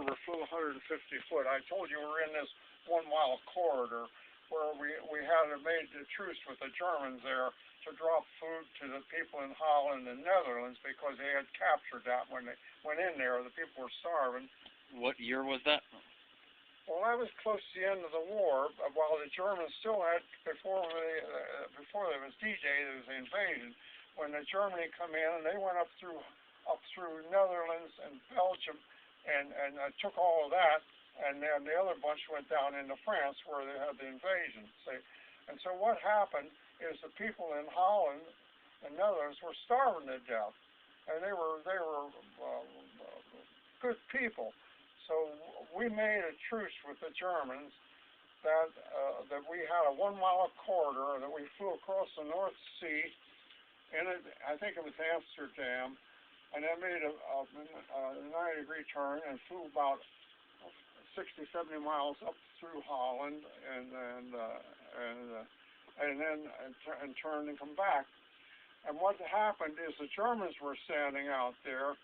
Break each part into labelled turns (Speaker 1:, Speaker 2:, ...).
Speaker 1: observer flew 150 foot. I told you we're in this 1 mile corridor where we had made a truce with the Germans there to drop food to the people in Holland and Netherlands because they had captured that when they went in there. The people were starving.
Speaker 2: What year was that?
Speaker 1: Well, that was close to the end of the war, while the Germans still had, before there was D-Day, there was the invasion. When the Germany come in and they went up through Netherlands and Belgium and took all of that, and then the other bunch went down into France where they had the invasion. See? And so what happened is the people in Holland and Netherlands were starving to death, and they were good people. So we made a truce with the Germans that we had a 1 mile corridor that we flew across the North Sea, and I think it was Amsterdam, and then made a 90-degree turn and flew about 60, 70 miles up through Holland, and turned and come back. And what happened is the Germans were standing out there,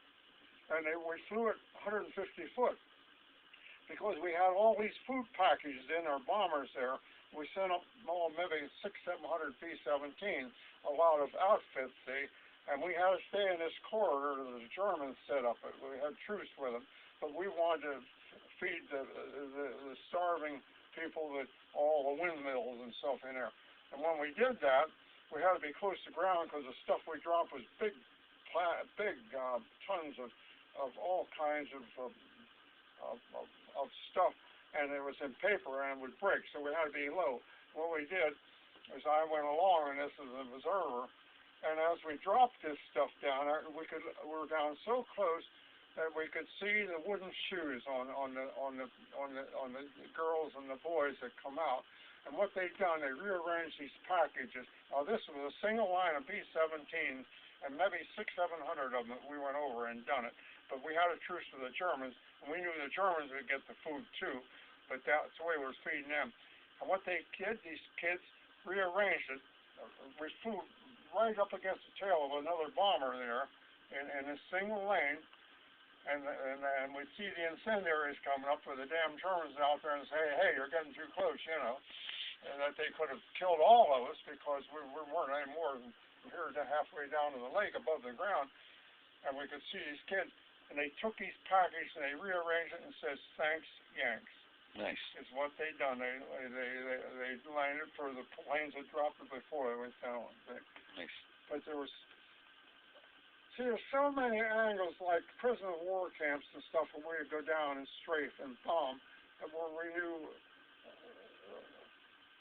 Speaker 1: and we flew at 150 foot because we had all these food packages in our bombers there. We sent up maybe 600-700 B-17, a lot of outfits, see, and we had to stay in this corridor that the Germans set up. We had truce with them, but we wanted to feed the starving people with all the windmills and stuff in there. And when we did that, we had to be close to ground because the stuff we dropped was big tons of all kinds of stuff, and it was in paper and it would break, so we had to be low. What we did is I went along, and this is an observer, and as we dropped this stuff down, we were down so close that we could see the wooden shoes on the girls and the boys that come out. And what they've done, they rearranged these packages. Now this was a single line of B-17s, and maybe 600-700 of them that we went over and done it. But we had a truce with the Germans, and we knew the Germans would get the food too, but that's the way we were feeding them. And what they did, these kids rearranged it. We flew right up against the tail of another bomber there in a single lane, and we'd see the incendiaries coming up with the damn Germans out there and say, hey, you're getting too close, you know. And that they could have killed all of us because we weren't any more than here to halfway down to the lake above the ground. And we could see these kids, and they took these packages and they rearranged it and says, thanks, Yanks.
Speaker 2: Nice.
Speaker 1: Is what they done. They landed for the planes that dropped it before they went down.
Speaker 2: Nice.
Speaker 1: But there's so many angles like prisoner of war camps and stuff where we would go down and strafe and bomb, and where we knew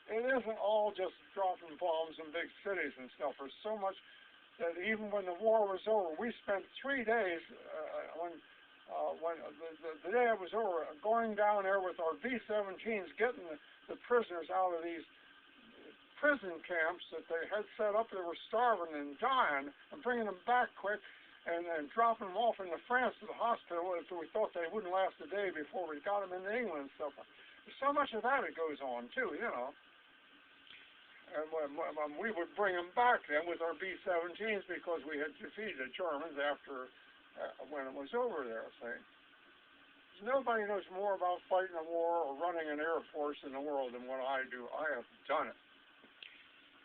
Speaker 1: it isn't all just dropping bombs in big cities and stuff. There's so much that even when the war was over, we spent 3 days when the day it was over, going down there with our B-17s, getting the prisoners out of these prison camps that they had set up. They were starving and dying, and bringing them back quick and dropping them off into France to the hospital if we thought they wouldn't last a day before we got them into England and stuff. There's so much of that goes on too, you know. And when we would bring them back then with our B-17s because we had defeated the Germans after when it was over there. See, nobody knows more about fighting a war or running an air force in the world than what I do. I have done it.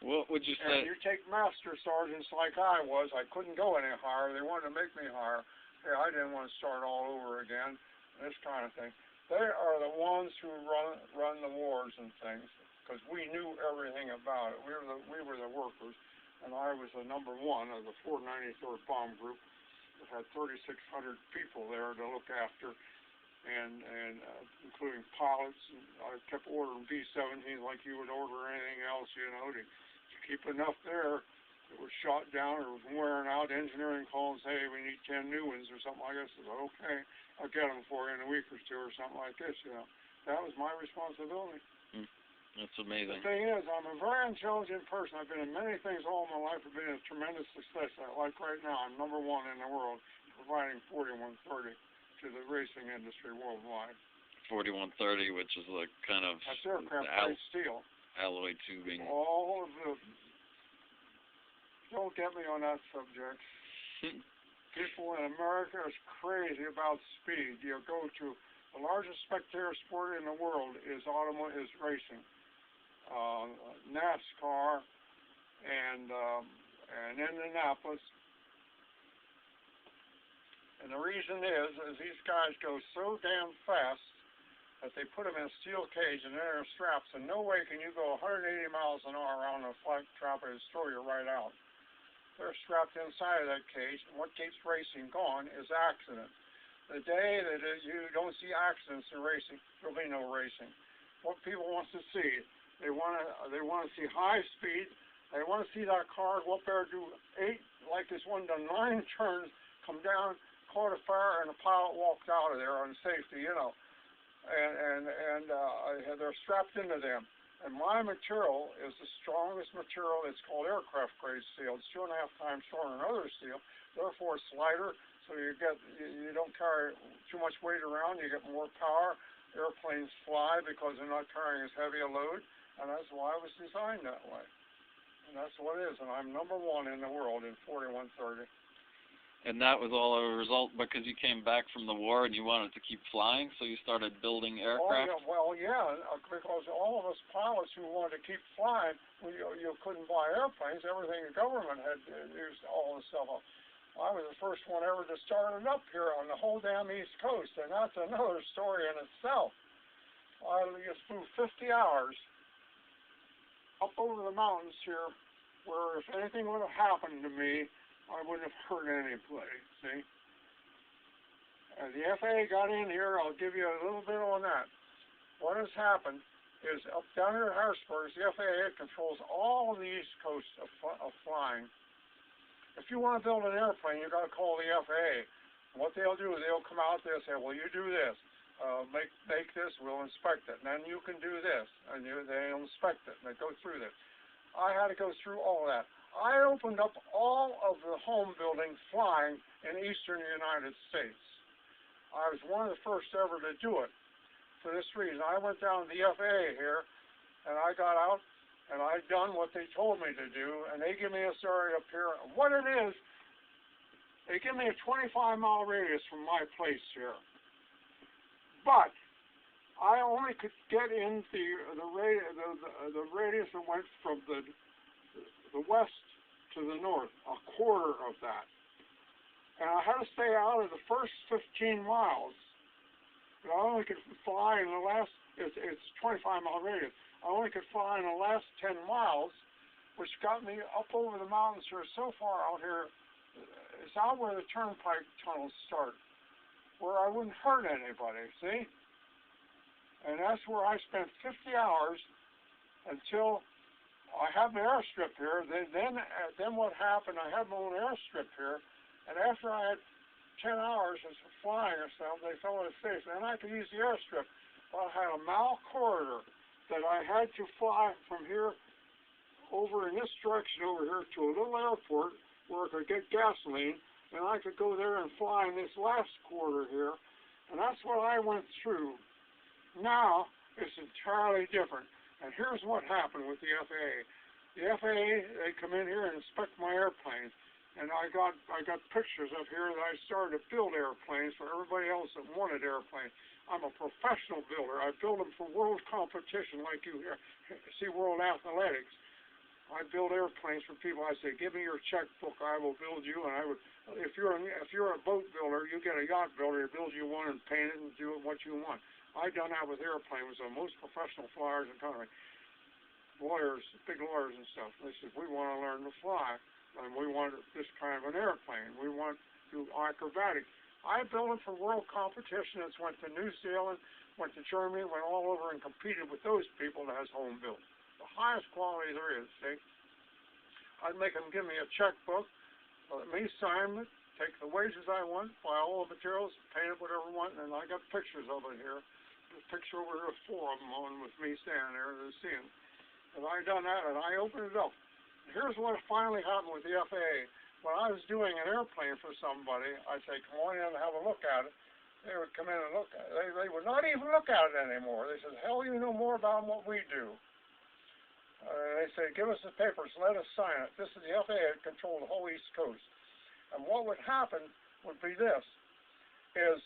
Speaker 2: What would you say?
Speaker 1: And you take master sergeants like I was, I couldn't go any higher. They wanted to make me higher. Hey, I didn't want to start all over again. This kind of thing. They are the ones who run the wars and things, because we knew everything about it. We were the workers, and I was the number one of the 493rd Bomb Group. It had 3,600 people there to look after, and including pilots. And I kept ordering B-17 like you would order anything else, you know, to keep enough there. It was shot down or was wearing out. Engineering calls, hey, we need 10 new ones or something like this. I said, okay, I'll get them for you in a week or two or something like this, you know. That was my responsibility.
Speaker 2: That's amazing.
Speaker 1: The thing is, I'm a very intelligent person. I've been in many things all my life. I've been a tremendous success. Like right now, I'm #1 in the world, providing 4130 to the racing industry worldwide.
Speaker 2: 4130, which is like kind of
Speaker 1: that's aircraft-grade steel.
Speaker 2: Alloy tubing.
Speaker 1: All of the... Don't get me on that subject. People in America is crazy about speed. You go to The largest spectator sport in the world is racing. NASCAR and Indianapolis. And the reason is these guys go so damn fast that they put them in a steel cage and they're straps, and no way can you go 180 miles an hour around a flat trap and destroy you right out. They're strapped inside of that cage, and what keeps racing going is accidents. The day that you don't see accidents in racing, there'll be no racing. What people want to see, they want to see high speed. They want to see that car go up there, do 8, like this one done 9 turns, come down, caught a fire, and the pilot walked out of there on safety, you know. And they're strapped into them. And my material is the strongest material. It's called aircraft grade steel. It's 2.5 times stronger than other steel. Therefore, it's lighter, so you don't carry too much weight around. You get more power. Airplanes fly because they're not carrying as heavy a load, and that's why it was designed that way. And that's what it is. And I'm #1 in the world in 4130.
Speaker 2: And that was all a result because you came back from the war and you wanted to keep flying, so you started building aircraft?
Speaker 1: Because all of us pilots who wanted to keep flying, you couldn't buy airplanes. Everything the government had used all the stuff up. I was the first one ever to start it up here on the whole damn East Coast, and that's another story in itself. I just flew 50 hours up over the mountains here, where if anything would have happened to me, I wouldn't have hurt anybody, see? The FAA got in here. I'll give you a little bit on that. What has happened is up down here at Harrisburg, the FAA controls all the East Coast of flying. If you want to build an airplane, you've got to call the FAA. What they'll do is they'll come out there and say, well, you do this. Make this, we'll inspect it. And then you can do this. And they'll inspect it, and they go through this. I had to go through all that. I opened up all of the home building flying in eastern United States. I was one of the first ever to do it for this reason. I went down to the FAA here, and I got out, and I'd done what they told me to do, and they give me this area up here. What it is, they give me a 25-mile radius from my place here. But I only could get in the radius that went from the west to the north, a quarter of that. And I had to stay out of the first 15 miles. But I only could fly in the last, it's 25-mile radius. I only could fly in the last 10 miles, which got me up over the mountains here, so far out here. It's out where the turnpike tunnels start, where I wouldn't hurt anybody, see? And that's where I spent 50 hours until I have the airstrip here. Then what happened, I had my own airstrip here, and after I had 10 hours of flying or something, they fell into space, and I could use the airstrip. Well, I had a mile corridor that I had to fly from here over in this direction over here to a little airport where I could get gasoline, and I could go there and fly in this last quarter here, and that's what I went through. Now, it's entirely different. And here's what happened with the FAA. The FAA, they come in here and inspect my airplanes. And I got pictures up here that I started to build airplanes for everybody else that wanted airplanes. I'm a professional builder. I build them for world competition like you see World Athletics. I build airplanes for people. I say, give me your checkbook, I will build you. And I would, if you're a boat builder, you get a yacht builder to build you one and paint it and do it what you want. I've done that with airplanes. So most professional flyers in the country, lawyers, big lawyers and stuff. They said, we want to learn to fly, and we want this kind of an airplane. We want to do acrobatics. I built them for world competition. It's went to New Zealand, went to Germany, went all over and competed with those people that has home built. The highest quality there is, see? I'd make them give me a checkbook, let me sign it, take the wages I want, buy all the materials, paint it whatever I want, and I got pictures of it here. There's a picture over here of 4 of them on with me standing there to see them. And I done that, and I opened it up. Here's what finally happened with the FAA. When I was doing an airplane for somebody, I'd say, come on in and have a look at it. They would come in and look at it. They would not even look at it anymore. They said, hell, you know more about what we do. They say, give us the papers, let us sign it. This is the FAA that controls the whole East Coast. And what would happen would be this, is